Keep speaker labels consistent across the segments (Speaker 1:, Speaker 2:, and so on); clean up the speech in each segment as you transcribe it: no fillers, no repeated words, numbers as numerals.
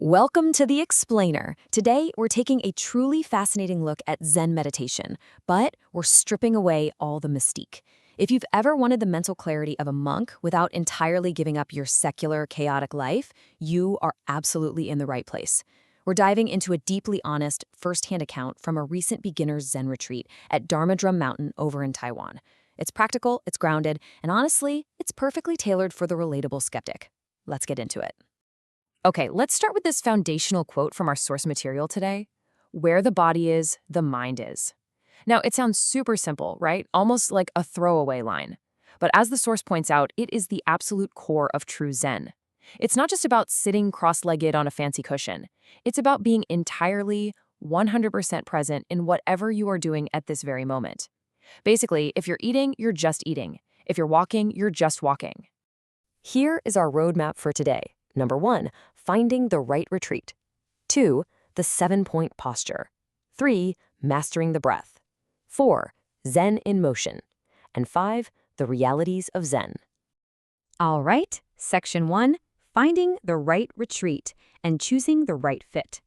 Speaker 1: Welcome to The Explainer. Today, we're taking a truly fascinating look at Zen meditation, but we're stripping away all the mystique. If you've ever wanted the mental clarity of a monk without entirely giving up your secular, chaotic life, you are absolutely in the right place. We're diving into a deeply honest, first-hand account from a recent beginner's Zen retreat at Dharma Drum Mountain over in Taiwan. It's practical, it's grounded, and honestly, it's perfectly tailored for the relatable skeptic. Let's get into it. Okay, let's start with this foundational quote from our source material today. Where the body is, the mind is. Now, it sounds super simple, right? Almost like a throwaway line. But as the source points out, it is the absolute core of true Zen. It's not just about sitting cross-legged on a fancy cushion. It's about being entirely, 100% present in whatever you are doing at this very moment. Basically, if you're eating, you're just eating. If you're walking, you're just walking. Here is our roadmap for today. Number 1, finding the right retreat. 2, the 7-point posture. 3, mastering the breath. 4, Zen in motion. And 5, the realities of Zen. All right, Section 1, finding the right retreat and choosing the right fit.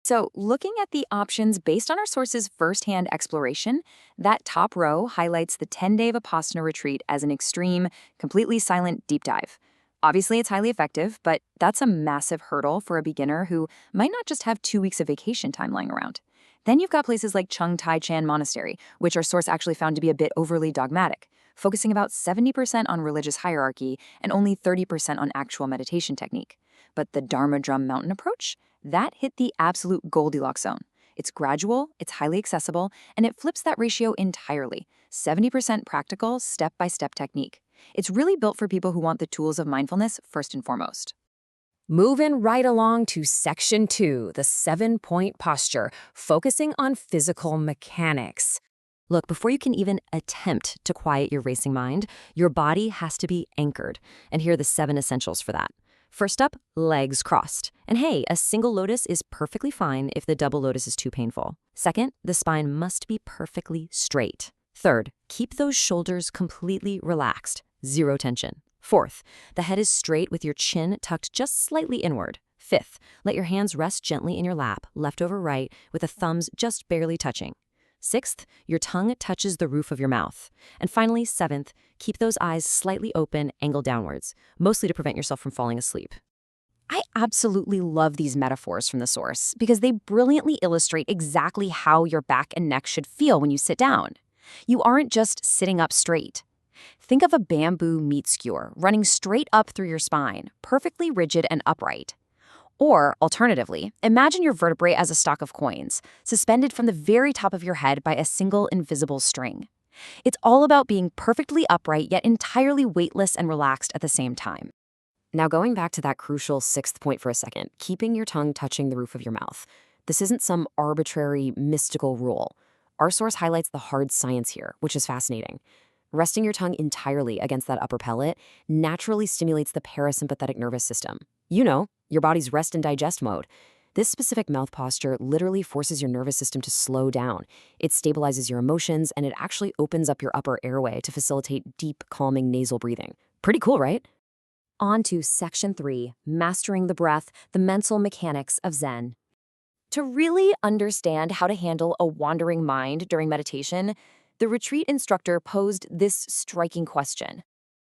Speaker 1: So, looking at the options based on our source's first-hand exploration, that top row highlights the 10-day Vipassana retreat as an extreme, completely silent deep dive. Obviously, it's highly effective, but that's a massive hurdle for a beginner who might not just have 2 weeks of vacation time lying around. Then you've got places like Chung Tai Chan Monastery, which our source actually found to be a bit overly dogmatic, focusing about 70% on religious hierarchy and only 30% on actual meditation technique. But the Dharma Drum Mountain approach, that hit the absolute Goldilocks zone. It's gradual, it's highly accessible, and it flips that ratio entirely. 70% practical, step-by-step technique. It's really built for people who want the tools of mindfulness first and foremost. Moving right along to Section 2, the 7-point posture, focusing on physical mechanics. Look, before you can even attempt to quiet your racing mind, your body has to be anchored. And here are the 7 essentials for that. First up, legs crossed. And hey, a single lotus is perfectly fine if the double lotus is too painful. Second, the spine must be perfectly straight. Third, keep those shoulders completely relaxed. 0 tension. Fourth, the head is straight with your chin tucked just slightly inward. Fifth, let your hands rest gently in your lap, left over right, with the thumbs just barely touching. Sixth, your tongue touches the roof of your mouth. And finally, 7th, keep those eyes slightly open, angled downwards, mostly to prevent yourself from falling asleep. I absolutely love these metaphors from the source because they brilliantly illustrate exactly how your back and neck should feel when you sit down. You aren't just sitting up straight. Think of a bamboo meat skewer running straight up through your spine, perfectly rigid and upright. Or, alternatively, imagine your vertebrae as a stock of coins, suspended from the very top of your head by a single invisible string. It's all about being perfectly upright yet entirely weightless and relaxed at the same time. Now going back to that crucial 6th point for a second, keeping your tongue touching the roof of your mouth. This isn't some arbitrary, mystical rule. Our source highlights the hard science here, which is fascinating. Resting your tongue entirely against that upper pellet naturally stimulates the parasympathetic nervous system. You know, your body's rest and digest mode. This specific mouth posture literally forces your nervous system to slow down. It stabilizes your emotions, and it actually opens up your upper airway to facilitate deep, calming nasal breathing. Pretty cool, right? On to Section 3, mastering the breath, the mental mechanics of Zen. To really understand how to handle a wandering mind during meditation, the retreat instructor posed this striking question.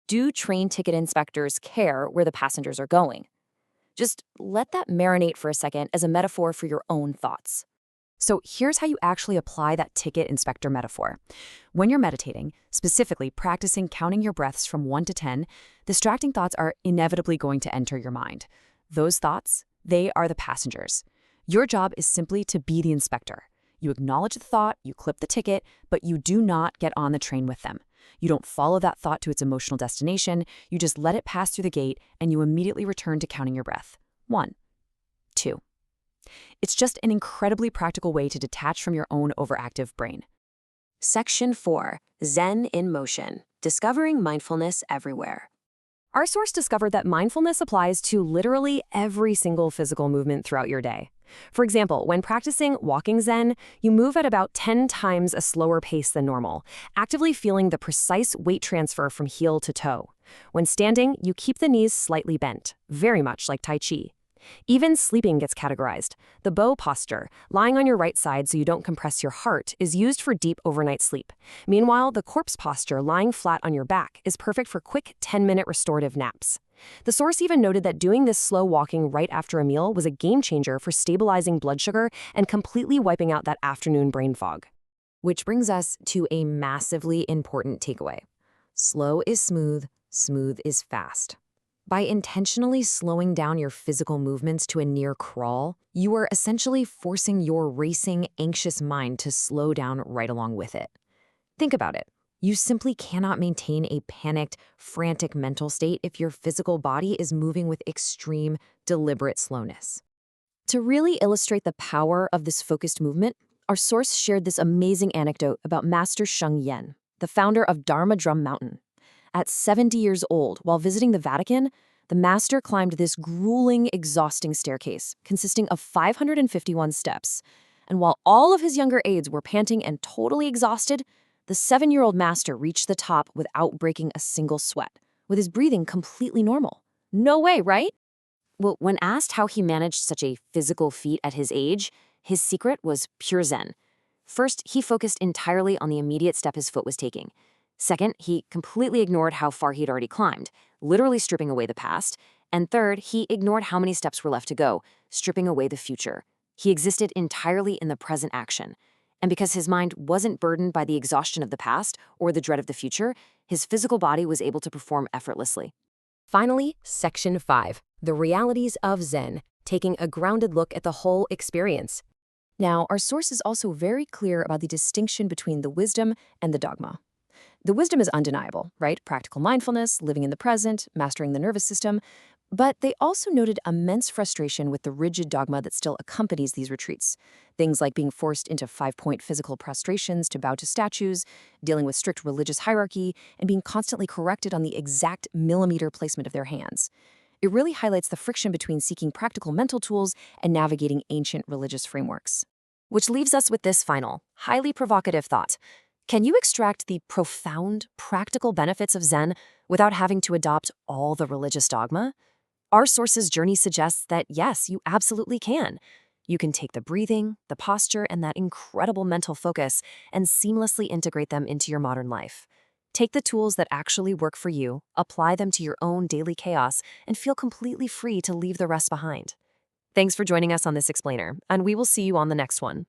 Speaker 1: Do train ticket inspectors care where the passengers are going? Just let that marinate for a second as a metaphor for your own thoughts. So here's how you actually apply that ticket inspector metaphor. When you're meditating, specifically practicing counting your breaths from 1 to 10, distracting thoughts are inevitably going to enter your mind. Those thoughts, they are the passengers. Your job is simply to be the inspector. You acknowledge the thought, you clip the ticket, but you do not get on the train with them. You don't follow that thought to its emotional destination, you just let it pass through the gate and you immediately return to counting your breath. 1, 2. It's just an incredibly practical way to detach from your own overactive brain. Section 4, Zen in motion, discovering mindfulness everywhere. Our source discovered that mindfulness applies to literally every single physical movement throughout your day. For example, when practicing walking Zen, you move at about 10 times a slower pace than normal, actively feeling the precise weight transfer from heel to toe. When standing, you keep the knees slightly bent, very much like Tai Chi.
Speaker 2: Even sleeping gets categorized. The bow posture, lying on your right side so you don't compress your heart, is used for deep overnight sleep. Meanwhile, the corpse posture, lying flat on your back, is perfect for quick 10-minute restorative naps. The source even noted that doing this slow walking right after a meal was a game changer for stabilizing blood sugar and completely wiping out that afternoon brain fog.
Speaker 1: Which brings us to a massively important takeaway. Slow is smooth, smooth is fast. By intentionally slowing down your physical movements to a near crawl, you are essentially forcing your racing, anxious mind to slow down right along with it. Think about it. You simply cannot maintain a panicked, frantic mental state if your physical body is moving with extreme, deliberate slowness. To really illustrate the power of this focused movement, our source shared this amazing anecdote about Master Sheng Yen, the founder of Dharma Drum Mountain. At 70 years old, while visiting the Vatican, the master climbed this grueling, exhausting staircase consisting of 551 steps. And while all of his younger aides were panting and totally exhausted, the 7-year-old master reached the top without breaking a single sweat, with his breathing completely normal. No way, right? Well, when asked how he managed such a physical feat at his age, his secret was pure Zen. First, he focused entirely on the immediate step his foot was taking. Second, he completely ignored how far he'd already climbed, literally stripping away the past. And third, he ignored how many steps were left to go, stripping away the future. He existed entirely in the present action. And because his mind wasn't burdened by the exhaustion of the past or the dread of the future, his physical body was able to perform effortlessly.
Speaker 2: Finally, Section 5, the realities of Zen, taking a grounded look at the whole experience.
Speaker 1: Now, our source is also very clear about the distinction between the wisdom and the dogma. The wisdom is undeniable, right? Practical mindfulness, living in the present, mastering the nervous system. But they also noted immense frustration with the rigid dogma that still accompanies these retreats. Things like being forced into 5-point physical prostrations to bow to statues, dealing with strict religious hierarchy, and being constantly corrected on the exact millimeter placement of their hands. It really highlights the friction between seeking practical mental tools and navigating ancient religious frameworks. Which leaves us with this final, highly provocative thought. Can you extract the profound, practical benefits of Zen without having to adopt all the religious dogma? Our source's journey suggests that yes, you absolutely can. You can take the breathing, the posture, and that incredible mental focus and seamlessly integrate them into your modern life. Take the tools that actually work for you, apply them to your own daily chaos, and feel completely free to leave the rest behind. Thanks for joining us on this explainer, and we will see you on the next one.